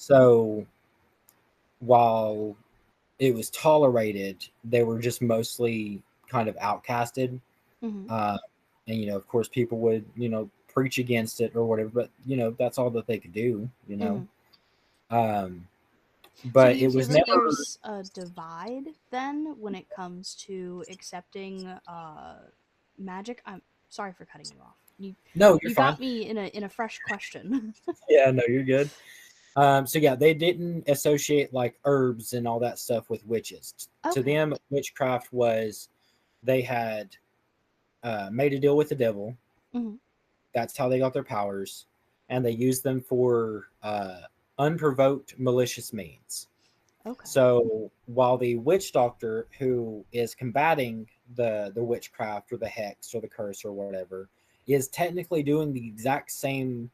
So while it was tolerated, they were just mostly kind of outcasted. Mm-hmm. Uh, and, of course, people would, preach against it or whatever, but, that's all that they could do, Mm-hmm. Um, So do but you it feel was like never, there's a divide then when it comes to accepting magic? I'm sorry for cutting you off. no, you're You fine. got me in a fresh question. Yeah, no, you're good. So yeah, they didn't associate like herbs and all that stuff with witches. To Okay. them, witchcraft was they had made a deal with the devil. Mm-hmm. That's how they got their powers, and they used them for unprovoked, malicious means. Okay. So while the witch doctor who is combating the witchcraft or the hex or the curse or whatever is technically doing the exact same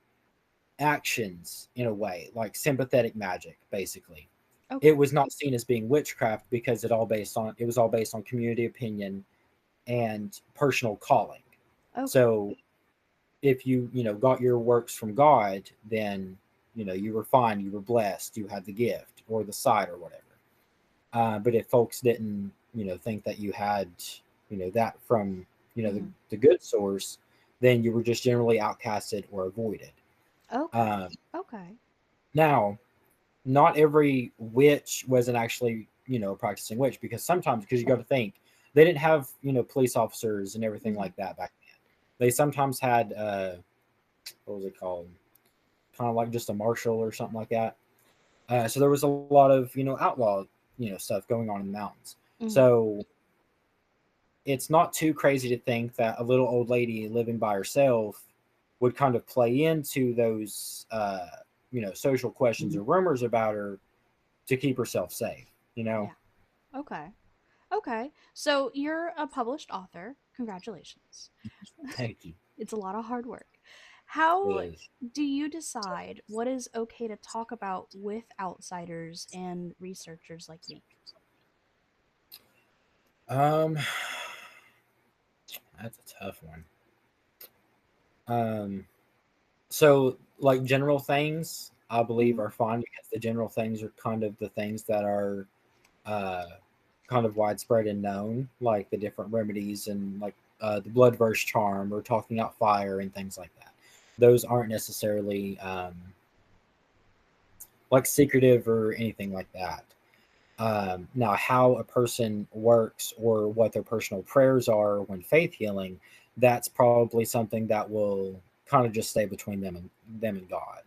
actions in a way, like sympathetic magic, basically. It Okay. was not seen as being witchcraft because it was all based on community opinion and personal calling. Okay. So if you got your works from God, then you were fine, you were blessed, you had the gift or the sight or whatever. But if folks didn't think that you had that from Mm-hmm. the good source, then you were just generally outcasted or avoided. Okay. Um, Okay. Now, not every witch wasn't actually a practicing witch, because sometimes, because you got to think, they didn't have police officers and everything Mm-hmm. like that back then. They sometimes had what was it called, kind of like just a marshal or something like that. So there was a lot of outlaw stuff going on in the mountains. Mm-hmm. So it's not too crazy to think that a little old lady living by herself would kind of play into those social questions or rumors about her to keep herself safe. Yeah. Okay. Okay. So you're a published author. Congratulations. Thank you. It's a lot of hard work. It How is. do you decide what is okay to talk about with outsiders and researchers like me? Um, that's a tough one. Um, so like general things, I believe Hmm. are fine because the general things are kind of the things that are uh, kind of widespread and known, like the different remedies and like the blood verse charm or talking out fire and things like that. Those aren't necessarily like secretive or anything like that. Now, how a person works or what their personal prayers are when faith healing, that's probably something that will kind of just stay between them and God.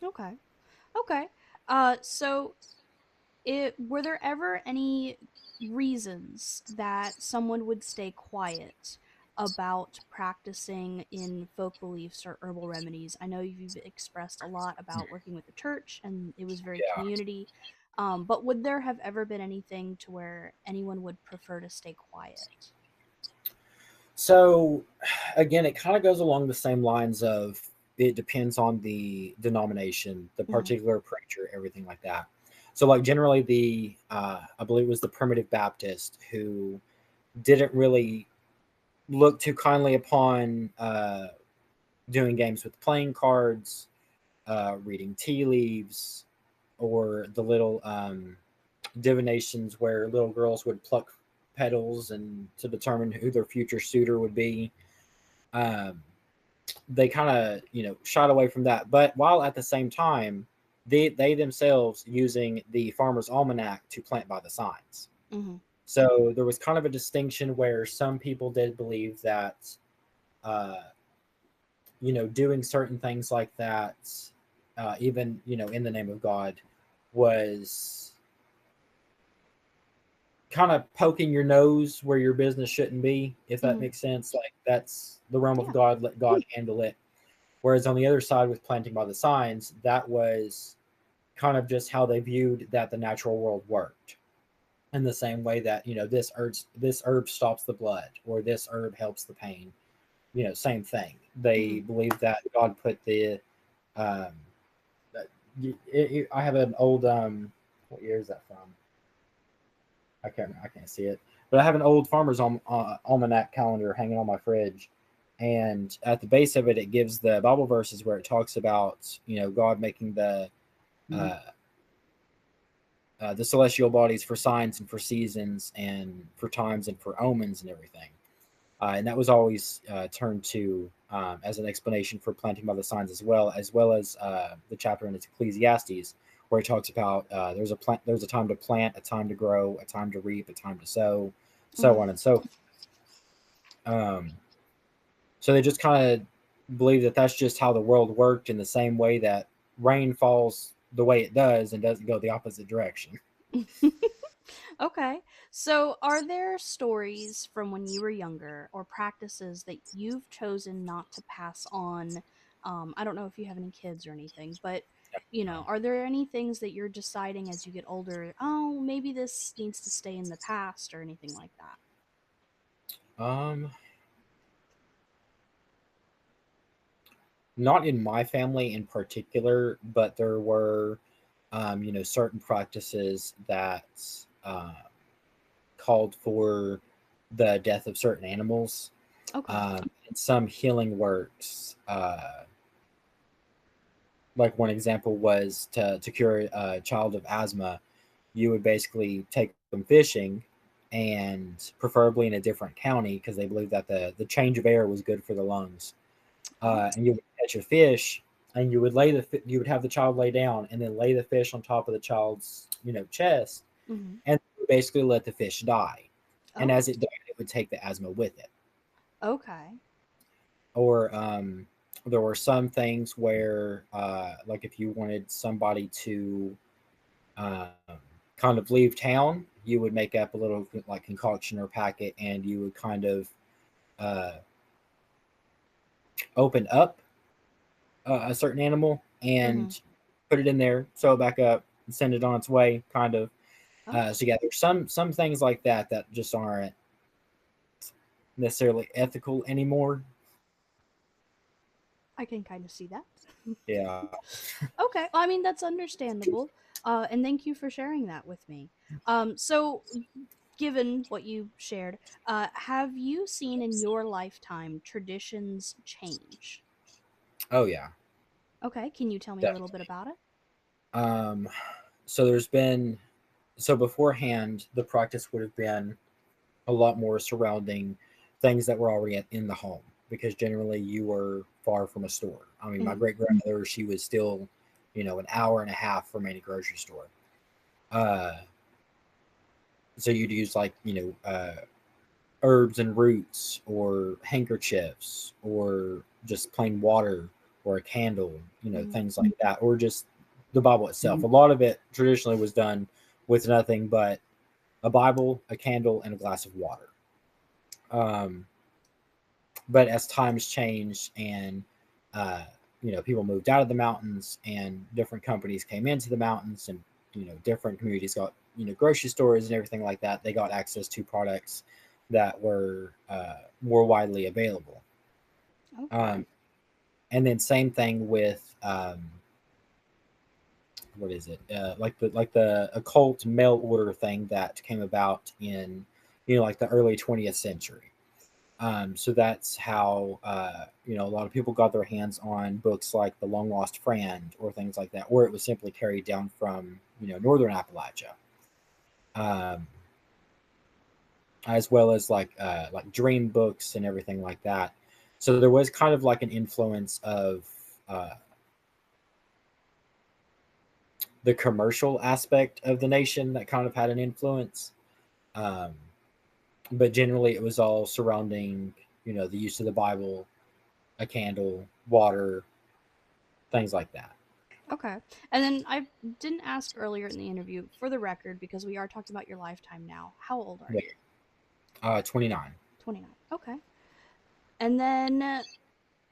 Okay. Okay. So it were there ever any reasons that someone would stay quiet about practicing in folk beliefs or herbal remedies? I know you've expressed a lot about working with the church and it was very Yeah. community. But would there have ever been anything to where anyone would prefer to stay quiet? So, again, it kind of goes along the same lines of it depends on the denomination, the Hmm. particular preacher, everything like that. So, like generally, I believe it was the primitive Baptist who didn't really look too kindly upon doing games with playing cards, reading tea leaves, or the little divinations where little girls would pluck petals and to determine who their future suitor would be. Um, they kind of shied away from that, but while at the same time they themselves using the Farmer's Almanac to plant by the signs. Hmm. So there was kind of a distinction where some people did believe that uh, doing certain things like that, even in the name of God, was kind of poking your nose where your business shouldn't be, if that Hmm. makes sense. Like that's the realm of Yeah. God, let God handle it. Whereas on the other side with planting by the signs, that was kind of just how they viewed that the natural world worked. In the same way that, this herb stops the blood or this herb helps the pain. Same thing. They Hmm. believe that God put the um, I have an old what year is that from? I can't see it, but I have an old farmer's almanac calendar hanging on my fridge, and at the base of it, it gives the Bible verses where it talks about God making the uh, the celestial bodies for signs and for seasons and for times and for omens and everything. And that was always turned to as an explanation for planting by the signs, as well as the chapter in Ecclesiastes, where he talks about there's a time to plant, a time to grow, a time to reap, a time to sow, so Mm-hmm. on and so forth. So they just kind of believe that that's just how the world worked, in the same way that rain falls the way it does and doesn't go the opposite direction. Okay. So, are there stories from when you were younger or practices that you've chosen not to pass on? I don't know if you have any kids or anything, but are there any things that you're deciding as you get older, oh, maybe this needs to stay in the past or anything like that? Um, Not in my family in particular, but there were, certain practices that uh, called for the death of certain animals. Okay. And some healing works, like one example was to cure a child of asthma, you would basically take them fishing, and preferably in a different county, because they believed that the change of air was good for the lungs. Oh. And you would catch a fish, and you would have the child lay down, and then lay the fish on top of the child's chest, Hmm. and basically let the fish die. And Oh. as it died, it would take the asthma with it. Okay. Or there were some things where, like if you wanted somebody to um, kind of leave town, you would make up a little like concoction or packet, and you would kind of uh, open up a certain animal Hmm. and put it in there, sew it back up, and send it on its way. Kind of. Okay. So yeah, there's some things like that that just aren't necessarily ethical anymore. I can kind of see that. Yeah. Okay, well, I mean that's understandable, and thank you for sharing that with me. So, given what you shared, have you seen in your lifetime traditions change? Oh yeah. Okay, can you tell me a little bit Definitely. about it? Um, so there's been so beforehand the practice would have been a lot more surrounding things that were already in the home, because generally you were far from a store. I mean, my Hmm. great grandmother, she was still, an hour and a half from any grocery store. Uh, so you'd use like herbs and roots, or handkerchiefs, or just plain water, or a candle, Hmm. things like that, or just the Bible itself. A lot of it traditionally was done with nothing but a Bible, a candle, and a glass of water. Um, but as times changed, and uh, people moved out of the mountains, and different companies came into the mountains, and different communities got grocery stores and everything like that, they got access to products that were more widely available. Okay. um, and then same thing with what is it, like the occult mail order thing that came about in like the early 20th century. So that's how a lot of people got their hands on books like The Long Lost Friend, or things like that, where it was simply carried down from northern Appalachia, um, as well as like dream books and everything like that. So there was kind of like an influence of uh, the commercial aspect of the nation that kind of had an influence, um, but generally it was all surrounding the use of the Bible, a candle, water, things like that. Okay. And then I didn't ask earlier in the interview, for the record, because we are talking about your lifetime now. How old are Yeah. you? 29. 29. Okay. And then,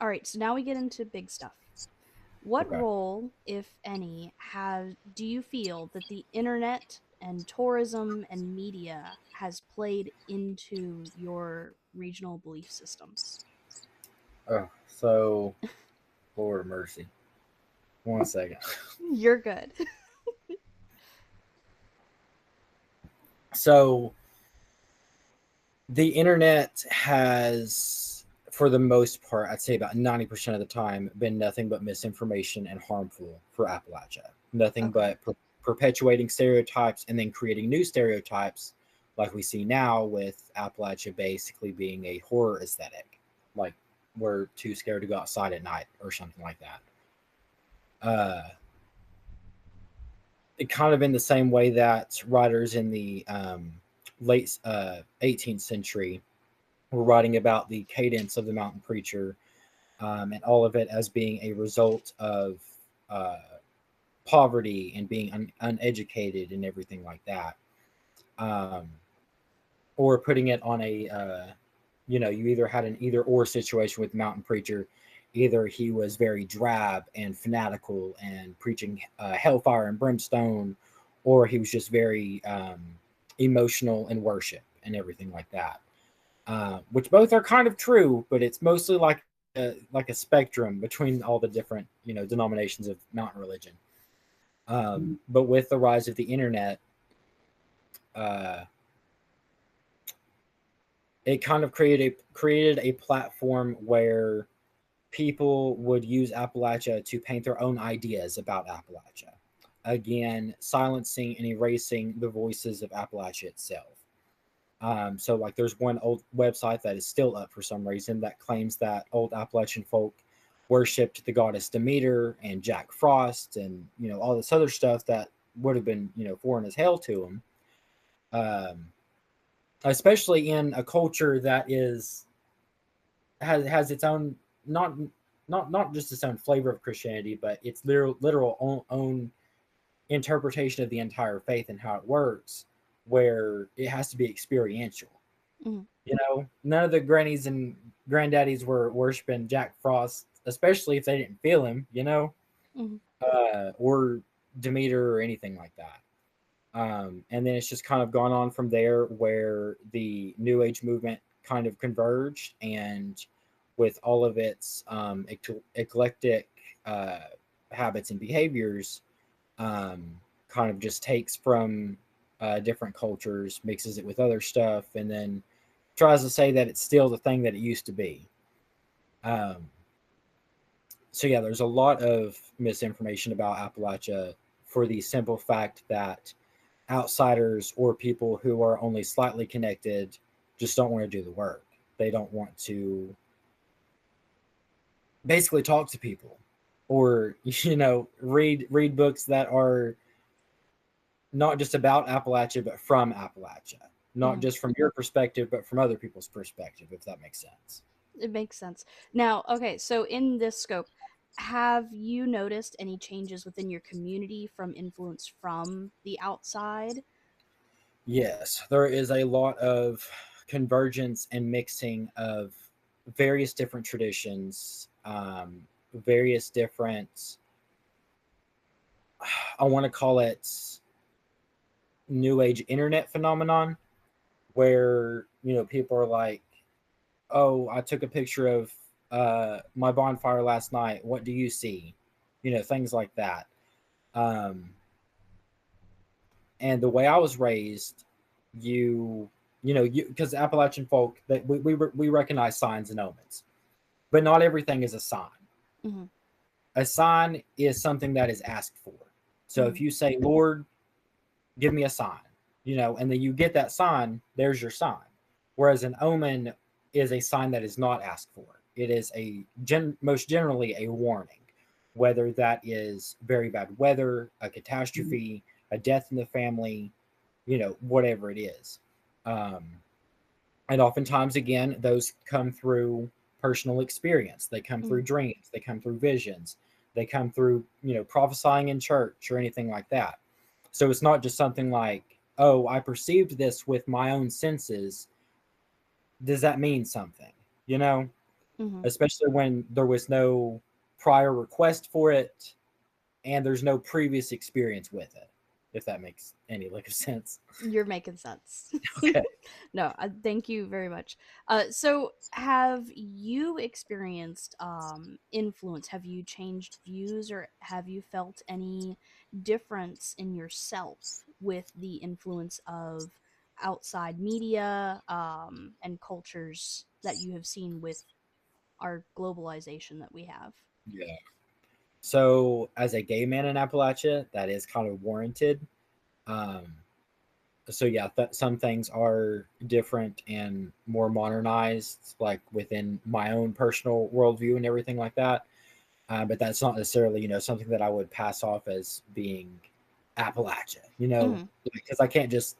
all right, so now we get into big stuff. What Okay. role, if any, have do you feel that the internet and tourism and media has played into your regional belief systems? Oh, so Lord mercy. 1 second. You're good. So the internet has, for the most part, I'd say about 90% of the time, been nothing but misinformation and harmful for Appalachia. nothing Okay. but perpetuating stereotypes and then creating new stereotypes, like we see now with Appalachia basically being a horror aesthetic, like we're too scared to go outside at night or something like that. It kind of in the same way that writers in the late 18th century were writing about the cadence of the mountain preacher, and all of it as being a result of uh, poverty and being uneducated and everything like that. Um, or putting it on a, you either had an either or situation with mountain preacher. Either he was very drab and fanatical and preaching hellfire and brimstone, or he was just very emotional in worship and everything like that. Which both are kind of true, but it's mostly like a spectrum between all the different denominations of mountain religion. But with the rise of the internet, uh, it kind of created a platform where people would use Appalachia to paint their own ideas about Appalachia. Again, silencing and erasing the voices of Appalachia itself. So, like, there's one old website that is still up for some reason that claims that old Appalachian folk worshipped the goddess Demeter and Jack Frost and all this other stuff that would have been foreign as hell to them. Especially in a culture that has its own not not just its own flavor of Christianity, but its literal own interpretation of the entire faith and how it works, where it has to be experiential. Mm-hmm. None of the grannies and granddaddies were worshiping Jack Frost, especially if they didn't feel him, Mm-hmm. or Demeter or anything like that. And then it's just kind of gone on from there, where the New Age movement kind of converged, and with all of its eclectic uh, habits and behaviors, kind of just takes from different cultures, mixes it with other stuff, and then tries to say that it's still the thing that it used to be. Um, so yeah, there's a lot of misinformation about Appalachia for the simple fact that outsiders or people who are only slightly connected just don't want to do the work. They don't want to basically talk to people or read books that are not just about Appalachia but from Appalachia, not Mm-hmm. just from your perspective but from other people's perspective, if that makes sense. It makes sense. Now, okay, so in this scope, have you noticed any changes within your community from influence from the outside? Yes, there is a lot of convergence and mixing of various different traditions, various different, I want to call it new age internet phenomenon, where people are like, oh, I took a picture of my bonfire last night, what do you see, things like that. um, and the way I was raised, you because Appalachian folk, that we recognize signs and omens, but not everything is a sign. Mm-hmm. A sign is something that is asked for. So Mm-hmm. if you say, Lord, give me a sign, and then you get that sign, there's your sign. Whereas an omen is a sign that is not asked for. It is most generally a warning, whether that is very bad weather, a catastrophe, a death in the family, whatever it is. Um, and oftentimes, again, those come through personal experience. They come through Mm-hmm. dreams. They come through visions. They come through, prophesying in church or anything like that. So it's not just something like, oh, I perceived this with my own senses. Does that mean something? You know, Mm-hmm. Especially when there was no prior request for it and there's no previous experience with it, if that makes any like sense. You're making sense. Okay. No, thank you very much. So have you experienced influence? Have you changed views, or have you felt any difference in yourself with the influence of outside media and cultures that you have seen with our globalization that we have? Yeah. So as a gay man in Appalachia, that is kind of warranted. Um, so yeah, some things are different and more modernized, like within my own personal worldview and everything like that. But that's not necessarily, something that I would pass off as being Appalachia, Mm-hmm. because I can't just,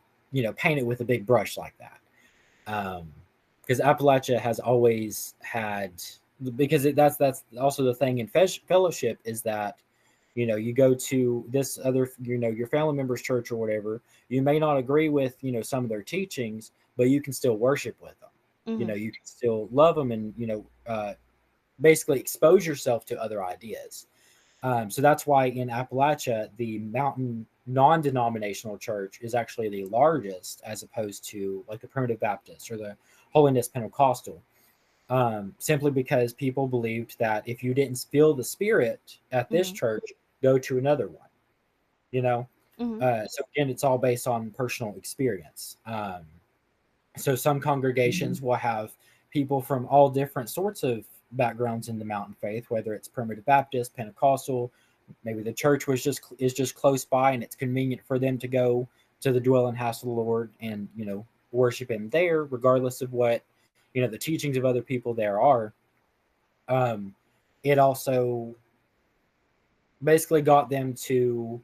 paint it with a big brush like that. Because Appalachia has always had, because that's also the thing in fellowship is that, you go to this other, your family member's church or whatever. You may not agree with, some of their teachings, but you can still worship with them. Mm-hmm. You can still love them and, basically expose yourself to other ideas. So that's why in Appalachia, the mountain non-denominational church is actually the largest, as opposed to like the Primitive Baptist or the Holiness Pentecostal. Simply because people believed that if you didn't feel the Spirit at this Mm-hmm. church, go to another one. You know, Mm-hmm. so again, it's all based on personal experience. So some congregations will have people from all different sorts of backgrounds in the mountain faith, whether it's Primitive Baptist, Pentecostal. Maybe the church is just close by, and it's convenient for them to go to the dwelling house of the Lord and worship Him there, regardless of what the teachings of other people there are. Um, it also basically got them to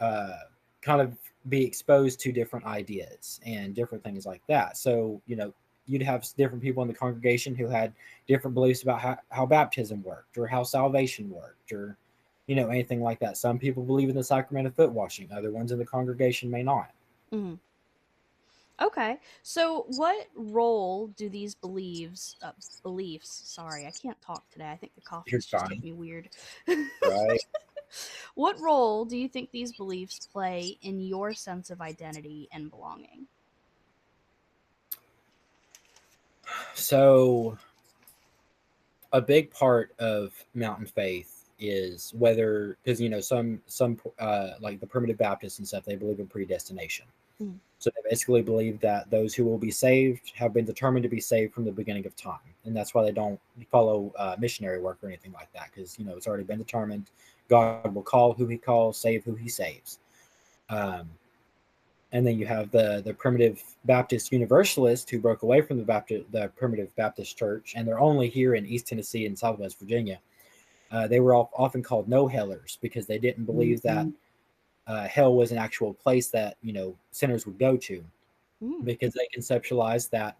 uh, kind of be exposed to different ideas and different things like that. So, you'd have different people in the congregation who had different beliefs about how baptism worked or how salvation worked or, anything like that. Some people believe in the sacrament of foot washing, other ones in the congregation may not. Mm-hmm. Okay. So what role do these beliefs, sorry, I can't talk today. I think the You're coffee's just hit fine, me weird. right? What role do you think these beliefs play in your sense of identity and belonging? So, a big part of mountain faith is whether, because some like the primitive Baptists and stuff, they believe in predestination. Mm. So they basically believe that those who will be saved have been determined to be saved from the beginning of time, and that's why they don't follow missionary work or anything like that, because it's already been determined. God will call who He calls, save who He saves. Um, and then you have the primitive Baptist Universalist who broke away from the primitive Baptist Church, and they're only here in East Tennessee and Southwest Virginia. They were often called no hellers because they didn't believe that hell was an actual place that sinners would go to, Mm. because they conceptualized that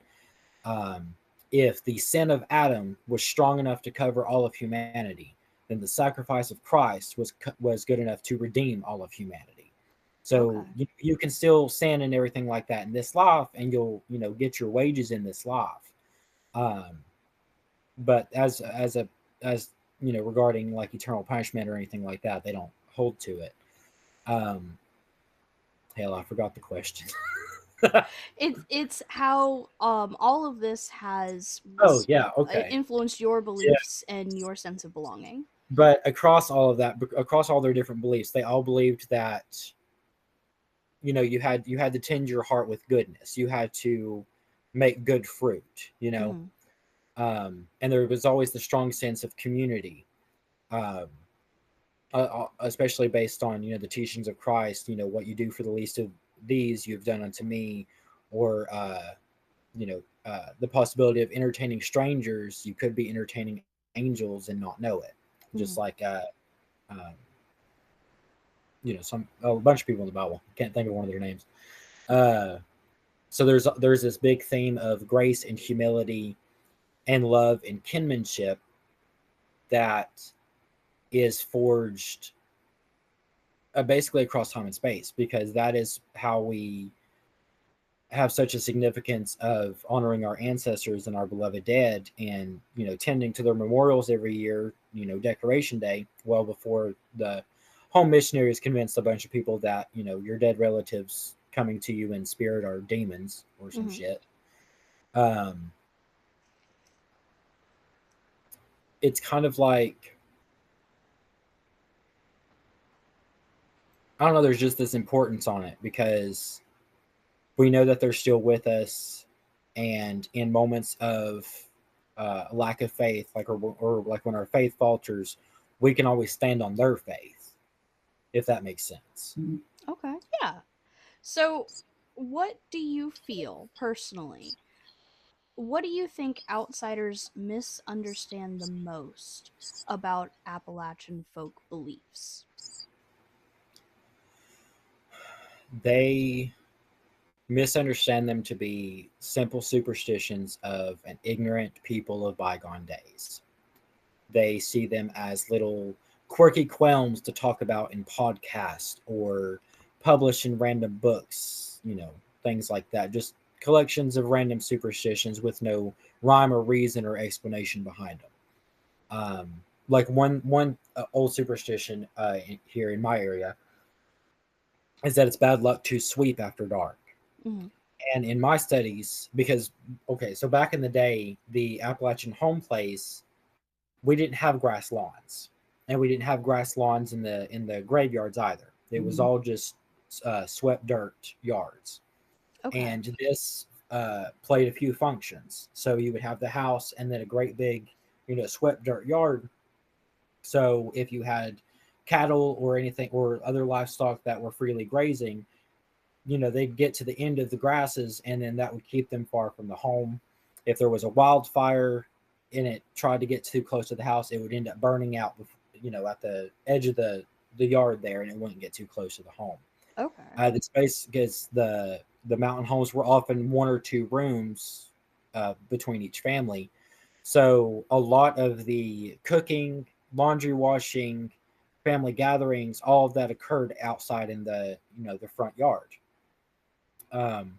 um, if the sin of Adam was strong enough to cover all of humanity, then the sacrifice of Christ was good enough to redeem all of humanity. So Okay. you can still sin and everything like that in this life, and you'll get your wages in this life. Um, but as regarding like eternal punishment or anything like that, they don't hold to it. Um, Hell, I forgot the question. It's how all of this has Oh yeah, okay. influenced your Yeah. beliefs and your sense of belonging. But across all of that, across all their different beliefs, they all believed that you had to tend your heart with goodness. You had to make good fruit. Mm. And there was always the strong sense of community, um, especially based on the teachings of Christ. What you do for the least of these, you've done unto me, or the possibility of entertaining strangers. You could be entertaining angels and not know it, just Mm. like um, a bunch of people in the Bible. Can't think of one of their names. Uh, so there's this big theme of grace and humility and love and kinship that is forged basically across time and space, because that is how we have such a significance of honoring our ancestors and our beloved dead, and tending to their memorials every year, Decoration Day, well before the home missionaries convinced a bunch of people that your dead relatives coming to you in spirit are demons or some Mm. shit. um it's kind of like, I don't know, there's just this importance on it because we know that they're still with us, and in moments of lack of faith, like or like when our faith falters, we can always stand on their faith, if that makes sense. Okay. Yeah. So, what do you feel personally? What do you think outsiders misunderstand the most about Appalachian folk beliefs? They misunderstand them to be simple superstitions of an ignorant people of bygone days. They see them as little quirky qualms to talk about in podcasts or publish in random books, things like that. Just collections of random superstitions with no rhyme or reason or explanation behind them. Like one old superstition here in my area is that it's bad luck to sweep after dark. Mm-hmm. And in my studies, because okay, so back in the day, the Appalachian home place, we didn't have grass lawns, and we didn't have grass lawns in the graveyards either. It was all just swept dirt yards, Okay. and this played a few functions. So you would have the house, and then a great big, swept dirt yard. So if you had cattle or anything or other livestock that were freely grazing, they'd get to the end of the grasses, and then that would keep them far from the home. If there was a wildfire and it tried to get too close to the house, it would end up burning out, at the edge of the yard there, and it wouldn't get too close to the home. Okay. The space, because the mountain homes were often one or two rooms between each family, so a lot of the cooking, laundry washing, family gatherings, all of that occurred outside in the front yard. Um,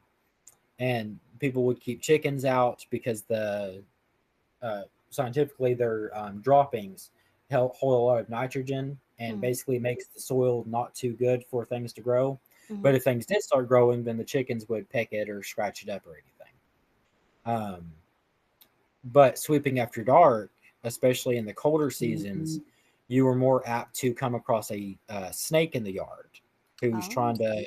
and people would keep chickens out because scientifically their droppings hold a lot of nitrogen and Mm-hmm. basically makes the soil not too good for things to grow. Mm-hmm. But if things did start growing, then the chickens would peck it or scratch it up or anything. But sweeping after dark, especially in the colder seasons, you were more apt to come across a snake in the yard who's Oh. trying to,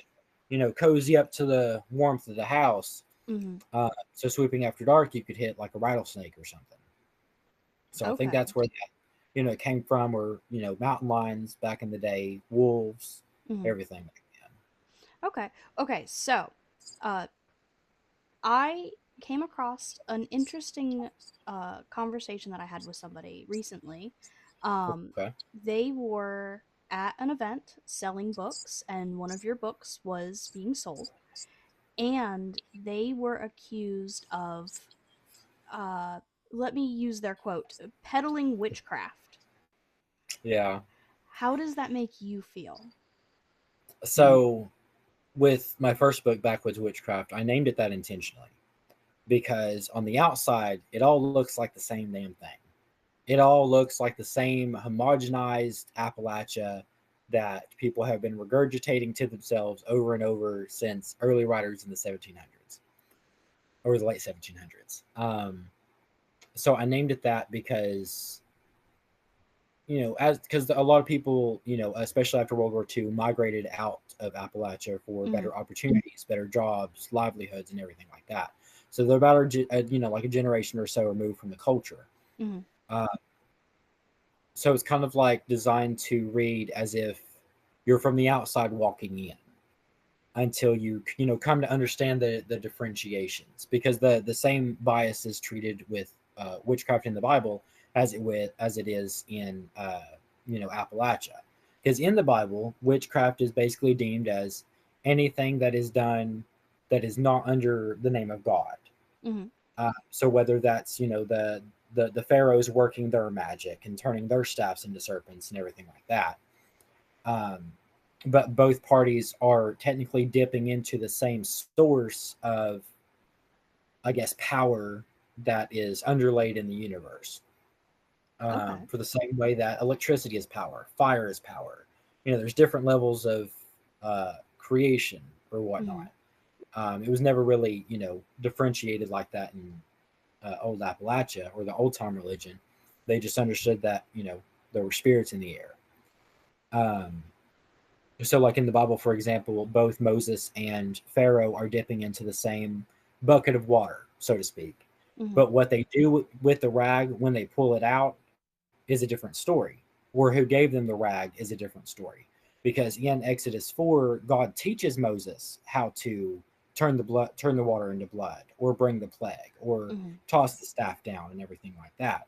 cozy up to the warmth of the house. Mm-hmm. So sweeping after dark, you could hit like a rattlesnake or something. So I think Okay. that's where that, it came from, or, mountain lions back in the day, wolves, Mm-hmm. everything like that. Okay. Okay. So, uh, I came across an interesting conversation that I had with somebody recently. Um, Okay. they were at an event selling books, and one of your books was being sold, and they were accused of, uh, let me use their quote, peddling witchcraft. Yeah. How does that make you feel? So with my first book, Backwoods Witchcraft, I named it that intentionally because on the outside, it all looks like the same damn thing. It all looks like the same homogenized Appalachia that people have been regurgitating to themselves over and over since early writers in the 1700s or the late 1700s. So I named it that because, as because a lot of people, especially after World War II, migrated out of Appalachia for Mm-hmm. better opportunities, better jobs, livelihoods, and everything like that. So they're about like a generation or so removed from the culture. Mm-hmm. Uh, so it's kind of like designed to read as if you're from the outside walking in until you come to understand the differentiations, because the same bias is treated with witchcraft in the Bible as it is in Appalachia, because in the Bible witchcraft is basically deemed as anything that is done that is not under the name of God. Mm-hmm. So whether that's the pharaohs working their magic and turning their staffs into serpents and everything like that. Um, but both parties are technically dipping into the same source of, I guess, power that is underlaid in the universe. Okay. For the same way that electricity is power, fire is power. There's different levels of creation or Mm-hmm. whatnot. It was never really, differentiated like that in old Appalachia or the old time religion. They just understood that, there were spirits in the air. Um, so, like in the Bible, for example, both Moses and Pharaoh are dipping into the same bucket of water, so to speak. Mm-hmm. But what they do with the rag when they pull it out is a different story. or who gave them the rag is a different story. Because in Exodus 4, God teaches Moses how to turn the water into blood, or bring the plague, or Mm-hmm. toss the staff down, and everything like that.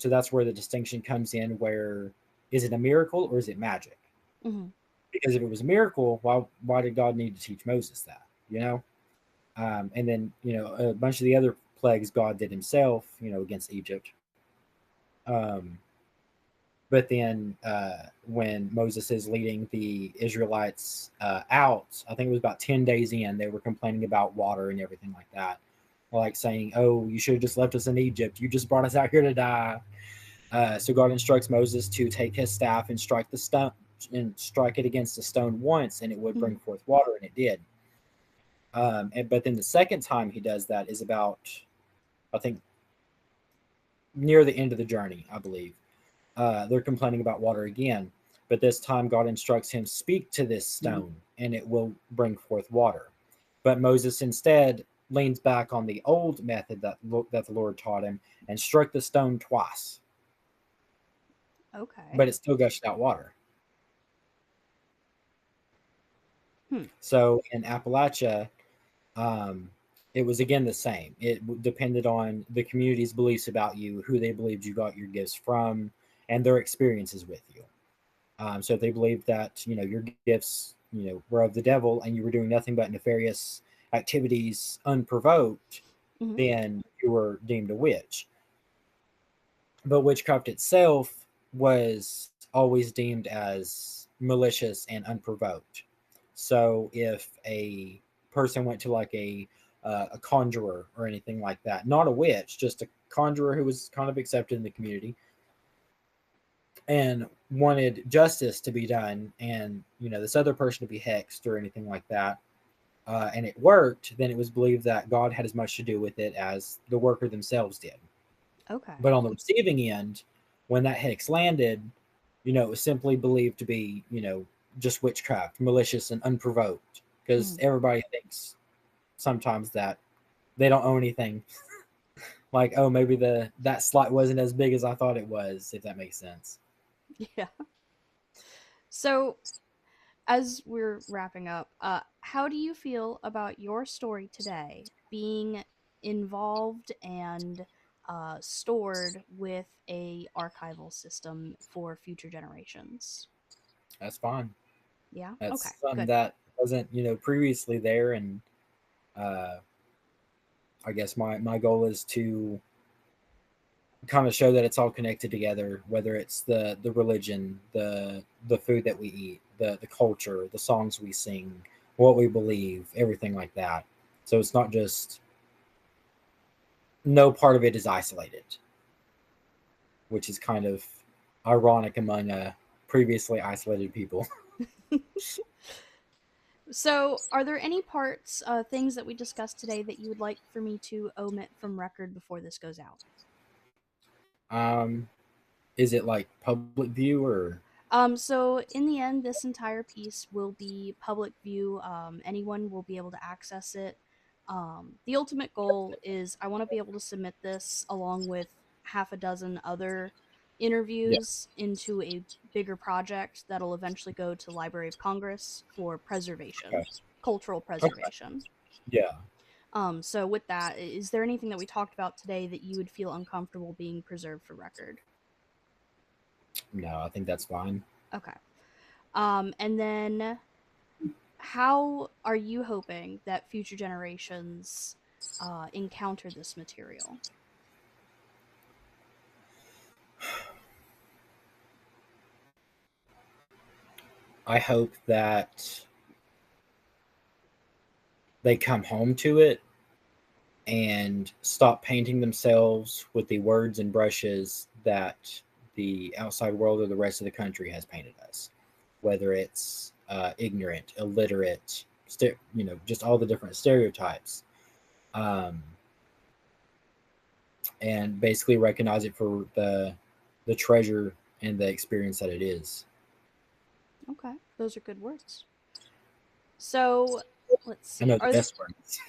So that's where the distinction comes in. Where is it a miracle or is it magic? Mm-hmm. Because if it was a miracle, why did God need to teach Moses that? You know, and then a bunch of the other plagues God did Himself. Against Egypt. Um, But then when Moses is leading the Israelites out, I think it was about 10 days in, they were complaining about water and everything like that. Like saying, oh, you should have just left us in Egypt. You just brought us out here to die. So God instructs Moses to take his staff and strike the stone and strike it against the stone once, and it would Mm-hmm. bring forth water, and it did. But then the second time he does that is about, I think, near the end of the journey, I believe. They're complaining about water again, but this time God instructs him, speak to this stone and it will bring forth water. But Moses instead leans back on the old method that the Lord taught him and struck the stone twice, Okay. but it still gushed out water. Hmm. So in Appalachia, um, it was again the same. It depended on the community's beliefs about you, who they believed you got your gifts from, and their experiences with you. So if they believed that your gifts were of the devil and you were doing nothing but nefarious activities unprovoked, Mm-hmm. then you were deemed a witch. But witchcraft itself was always deemed as malicious and unprovoked. So if a person went to like a conjurer or anything like that, not a witch, just a conjurer who was kind of accepted in the community, and wanted justice to be done, and this other person to be hexed or anything like that, and it worked, then it was believed that God had as much to do with it as the worker themselves did. But Okay. on the receiving end, when that hex landed, it was simply believed to be just witchcraft, malicious and unprovoked, because Mm-hmm. everybody thinks sometimes that they don't own anything. Like, oh, maybe the that slight wasn't as big as I thought it was, if that makes sense. Yeah. So, as we're wrapping up, how do you feel about your story today being involved and stored with a archival system for future generations? That's fine. Yeah. Okay. That's something Good. that wasn't, previously there, and uh, I guess my goal is to kind of show that it's all connected together. Whether it's the religion, the food that we eat, the culture, the songs we sing, what we believe, everything like that. So it's not just no part of it is isolated, which is kind of ironic among previously isolated people. So, are there any parts, things that we discussed today that you would like for me to omit from record before this goes out? um, is it like public view or? So in the end, this entire piece will be public view. Anyone will be able to access it. The ultimate goal is I want to be able to submit this along with half a dozen other Yeah. interviews into a bigger project that'll eventually go to Library of Congress for Okay. preservation, cultural Okay. preservation. Yeah. So with that, is there anything that we talked about today that you would feel uncomfortable being preserved for record? No, I think that's fine. Okay. And then how are you hoping that future generations encounter this material? I hope that they come home to it and stop painting themselves with the words and brushes that the outside world or the rest of the country has painted us, whether it's ignorant, illiterate, just all the different stereotypes, um, and basically recognize it for the treasure and the experience that it is. Okay, those are good words. So let's I see. know the best words.